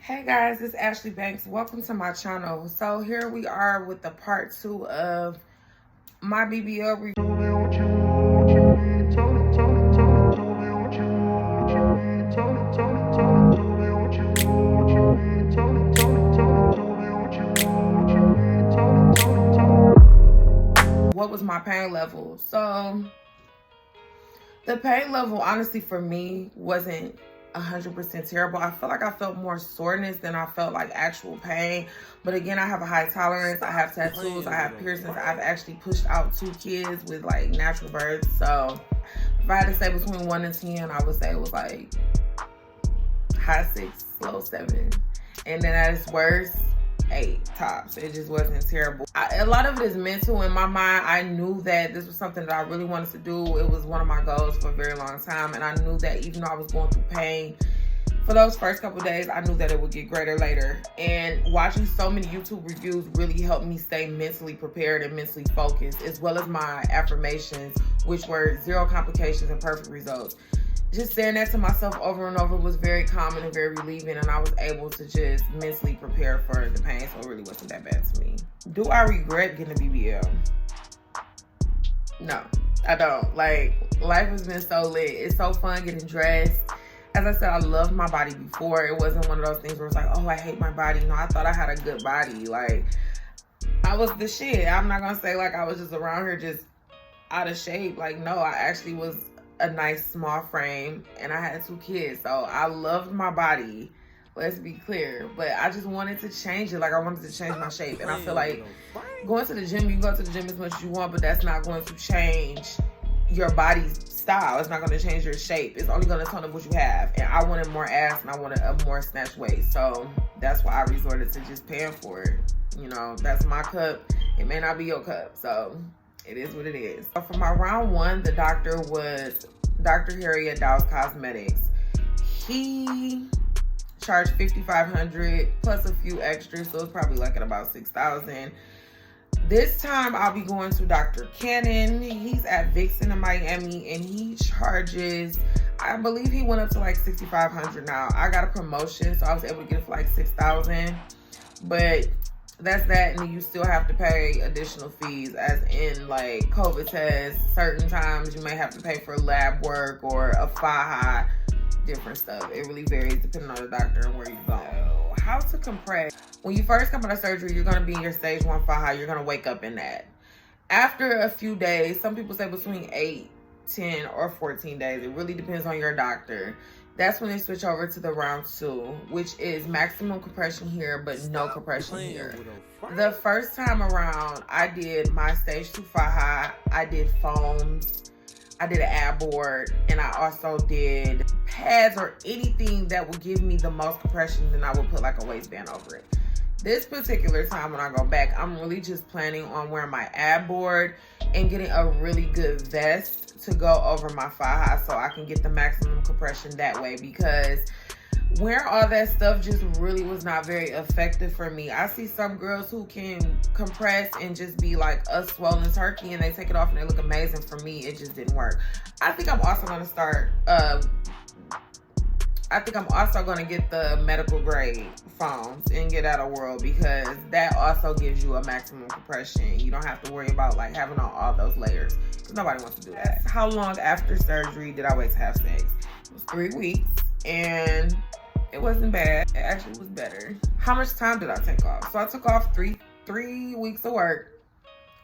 Hey guys, it's Ashley Banks. Welcome to my channel. So here we are with the part 2 of my BBL review. What was my pain level? So the pain level, honestly, for me wasn't 100% terrible. I feel like I felt more soreness than I felt like actual pain. But again, I have a high tolerance. I have tattoos. I have piercings. I've actually pushed out 2 kids with like natural births. So if I had to say between 1 and 10, I would say it was like high 6, low 7. And then at its worst, 8 tops. It just wasn't terrible. A lot of it is mental. In my mind, I knew that this was something that I really wanted to do. It was one of my goals for a very long time, and I knew that even though I was going through pain for those first couple of days, I knew that it would get greater later. And watching so many YouTube reviews really helped me stay mentally prepared and mentally focused, as well as my affirmations, which were 0 complications and perfect results. Just saying that to myself over and over was very calming and very relieving, and I was able to just mentally prepare for the pain, so it really wasn't that bad to me. Do I regret getting a BBL? No, I don't. Like, life has been so lit. It's so fun getting dressed. As I said, I loved my body before. It wasn't one of those things where it's like, oh, I hate my body. No, I thought I had a good body. Like, I was the shit. I'm not gonna say like I was just around here just out of shape. Like, no, I actually was a nice small frame, and I had 2 kids, so I loved my body, let's be clear. But I just wanted to change it. Like, I wanted to change my shape, and I feel like going to the gym, you can go to the gym as much as you want, but that's not going to change your body's style. It's not going to change your shape. It's only going to tone up what you have. And I wanted more ass, and I wanted a more snatched waist, so that's why I resorted to just paying for it. You know, that's my cup. It may not be your cup, so it is what it is. So for my round 1, the doctor was Dr. Harry at DOLLSCOSMETICS. He charged $5,500 plus a few extras, so it's probably like at about $6,000. This time I'll be going to Dr. Cannon. He's at Vixen in Miami, and he charges, I believe he went up to like $6,500 now. I got a promotion, so I was able to get it for like $6,000, but that's that, and then you still have to pay additional fees, as in like COVID tests. Certain times you may have to pay for lab work or a FIHA, different stuff. It really varies depending on the doctor and where you go. How to compress. When you first come out of surgery, you're going to be in your stage 1 FIHA. You're going to wake up in that. After a few days, some people say between 8, 10, or 14 days. It really depends on your doctor. That's when they switch over to the round 2, which is maximum compression here, but no compression here. The first time around, I did my stage 2 FIHA. I did foams. I did an ab board, and I also did pads or anything that would give me the most compression. Then I would put like a waistband over it. This particular time when I go back, I'm really just planning on wearing my ab board and getting a really good vest to go over my FIHA, so I can get the maximum compression that way, because wearing all that stuff just really was not very effective for me. I see some girls who can compress and just be like a swollen turkey, and they take it off and they look amazing. For me, it just didn't work. I think I'm also going to start get the medical grade foams and get out of world, because that also gives you a maximum compression. You don't have to worry about like having on all those layers, because nobody wants to do that. How long after surgery did I wait to have sex? It was 3 weeks, and it wasn't bad. It actually was better. How much time did I take off? So I took off three weeks of work.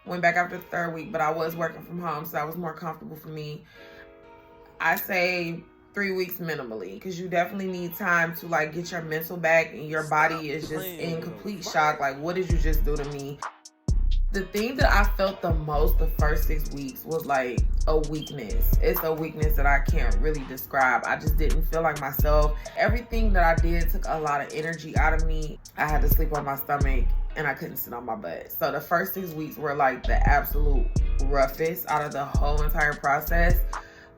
Went back after the 3rd week, but I was working from home, so that was more comfortable for me. I say 3 weeks minimally, because you definitely need time to like get your mental back, and your body is just in complete shock. Like, what did you just do to me? The thing that I felt the most the first 6 weeks was like a weakness. It's a weakness that I can't really describe. I just didn't feel like myself. Everything that I did took a lot of energy out of me. I had to sleep on my stomach, and I couldn't sit on my butt. So the first 6 weeks were like the absolute roughest out of the whole entire process.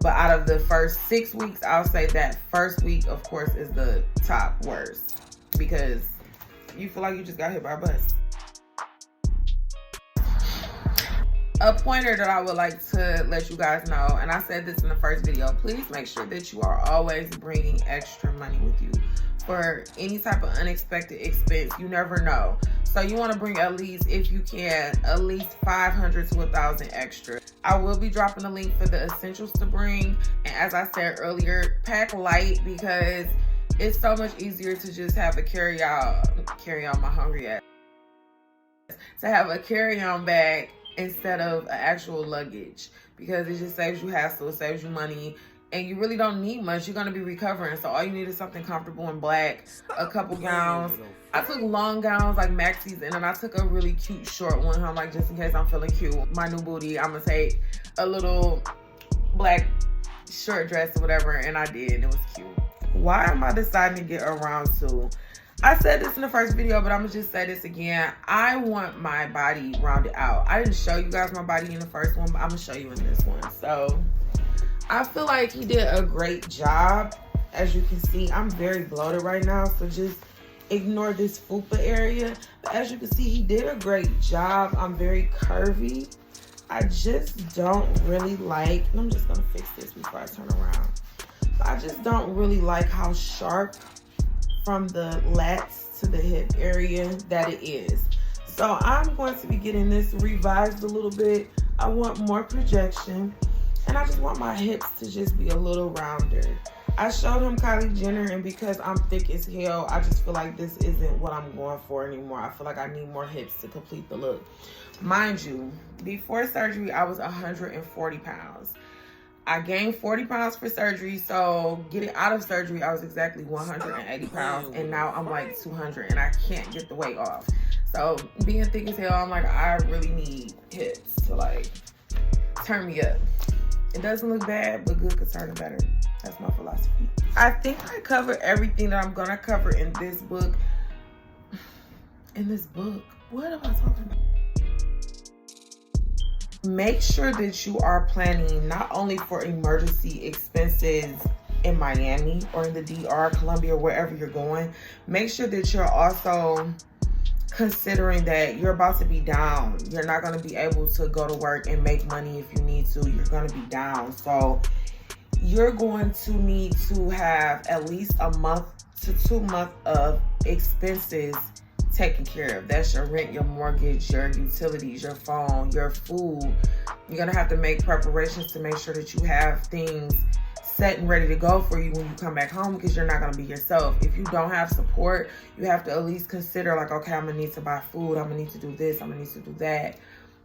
But out of the first 6 weeks, I'll say that first week, of course, is the top worst, because you feel like you just got hit by a bus. A pointer that I would like to let you guys know, and I said this in the first video, please make sure that you are always bringing extra money with you. for any type of unexpected expense. You never know. So you want to bring at least, if you can, at least 500 to 1,000 extra. I will be dropping a link for the essentials to bring. And as I said earlier, pack light, because it's so much easier to just have a carry-on my hungry ass. To have a carry-on bag instead of an actual luggage, because it just saves you hassle, it saves you money, and you really don't need much. You're going to be recovering, so all you need is something comfortable and black, a couple gowns. I took long gowns like maxis, and then I took a really cute short one. I'm like, just in case I'm feeling cute, my new booty, I'm going to take a little black short dress or whatever, and I did, and it was cute. Why am I deciding to get around to? I said this in the first video, but I'm gonna just say this again. I want my body rounded out. I didn't show you guys my body in the first one, but I'm gonna show you in this one. So I feel like he did a great job. As you can see, I'm very bloated right now, so just ignore this fupa area. But as you can see, he did a great job. I'm very curvy. I just don't really like, I'm just gonna fix this before I turn around. I just don't really like how sharp from the lats to the hip area that it is. So I'm going to be getting this revised a little bit. I want more projection, and I just want my hips to just be a little rounder. I showed him Kylie Jenner, and because I'm thick as hell, I just feel like this isn't what I'm going for anymore. I feel like I need more hips to complete the look. Mind you, before surgery, I was 140 pounds. I gained 40 pounds for surgery, so getting out of surgery, I was exactly 180 pounds, and now I'm like 200, and I can't get the weight off. So being thick as hell, I'm like, I really need hips to like turn me up. It doesn't look bad, but good could turn it better. That's my philosophy. I think I covered everything that I'm gonna cover in this book. What am I talking about? Make sure that you are planning not only for emergency expenses in Miami or in the DR, Colombia, wherever you're going. Make sure that you're also considering that you're about to be down. You're not going to be able to go to work and make money if you need to. You're going to be down. So you're going to need to have at least a month to 2 months of expenses taken care of. That's your rent, your mortgage, your utilities, your phone, your food. You're gonna have to make preparations to make sure that you have things set and ready to go for you when you come back home, because you're not gonna be yourself. If you don't have support, you have to at least consider like, okay, I'm gonna need to buy food, I'm gonna need to do this, I'm gonna need to do that.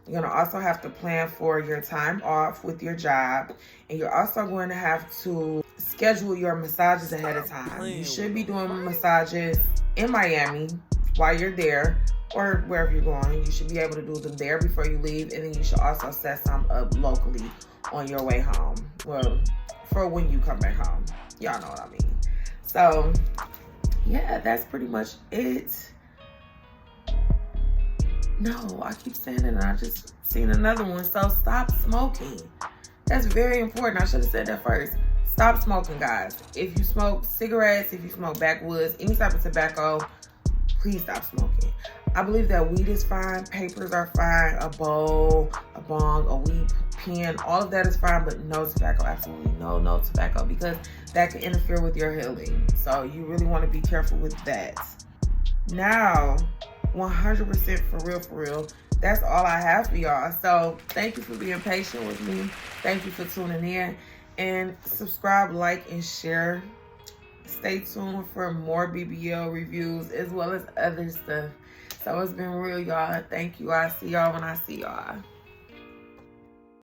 You're gonna also have to plan for your time off with your job, and you're also going to have to schedule your massages ahead of time. You should be doing massages in Miami while you're there, or wherever you're going. You should be able to do them there before you leave, and then you should also set some up locally on your way home. Well, for when you come back home. Y'all know what I mean. So, yeah, that's pretty much it. No, I keep saying it, and I just seen another one. So, stop smoking. That's very important. I should have said that first. Stop smoking, guys. If you smoke cigarettes, if you smoke backwoods, any type of tobacco, please stop smoking. I believe that weed is fine, papers are fine, a bowl, a bong, a weed pen, all of that is fine, but no tobacco, absolutely no tobacco, because that can interfere with your healing. So you really want to be careful with that. Now, 100% for real, that's all I have for y'all. So thank you for being patient with me. Thank you for tuning in, and subscribe, like, and share. Stay tuned for more BBL reviews as well as other stuff. So it's been real, y'all. Thank you. I'll see y'all when I see y'all.